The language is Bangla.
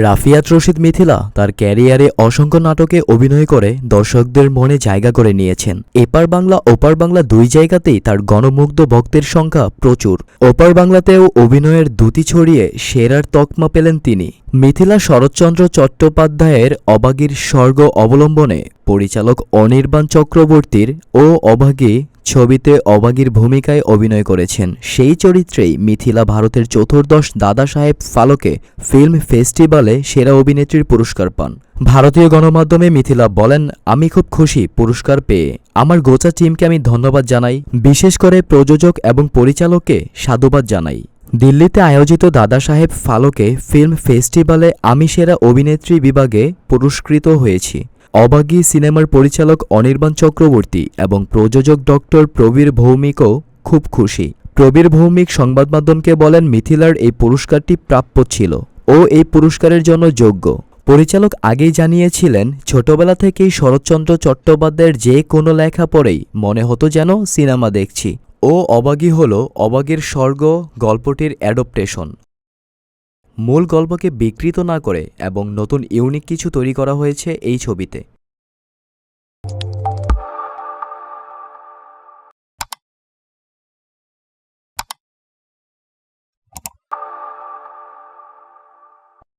রাফিয়াত রশিদ মিথিলা তার ক্যারিয়ারে অসংখ্য নাটকে অভিনয় করে দর্শকদের মনে জায়গা করে নিয়েছেন। এপার বাংলা ওপার বাংলা দুই জায়গাতেই তার গণমুগ্ধ ভক্তের সংখ্যা প্রচুর। ওপার বাংলাতেও অভিনয়ের দ্যুতি ছড়িয়ে সেরার তকমা পেলেন তিনি। মিথিলা শরৎচন্দ্র চট্টোপাধ্যায়ের অবাগীর স্বর্গ অবলম্বনে পরিচালক অনির্বাণ চক্রবর্তীর ও অভাগী ছবিতে অভাগীর ভূমিকায় অভিনয় করেছেন। সেই চরিত্রেই মিথিলা ভারতের চতুর্দশ দাদা সাহেব ফালকে ফিল্ম ফেস্টিভ্যালে সেরা অভিনেত্রীর পুরস্কার পান। ভারতীয় গণমাধ্যমে মিথিলা বলেন, আমি খুব খুশি পুরস্কার পেয়ে। আমার গোটা টিমকে আমি ধন্যবাদ জানাই, বিশেষ করে প্রযোজক এবং পরিচালককে সাধুবাদ জানাই। দিল্লিতে আয়োজিত দাদা সাহেব ফালকে ফিল্ম ফেস্টিভ্যালে আমি সেরা অভিনেত্রী বিভাগে পুরস্কৃত হয়েছি। অবাগী সিনেমার পরিচালক অনির্বাণ চক্রবর্তী এবং প্রযোজক ডক্টর প্রবীর ভৌমিকও খুব খুশি। প্রবীর ভৌমিক সংবাদমাধ্যমকে বলেন, মিথিলার এই পুরস্কারটি প্রাপ্য ছিল ও এই পুরস্কারের জন্য যোগ্য। পরিচালক আগেই জানিয়েছিলেন, ছোটবেলা থেকেই শরৎচন্দ্র চট্টোপাধ্যায়ের যে কোনো লেখা পড়েই মনে হতো যেন সিনেমা দেখছি। ও অবাগী হল অবাগীর স্বর্গ গল্পটির অ্যাডপ্টেশন। মূল গল্পকে বিকৃত না করে এবং নতুন ইউনিক কিছু তৈরি করা হয়েছে এই ছবিতে।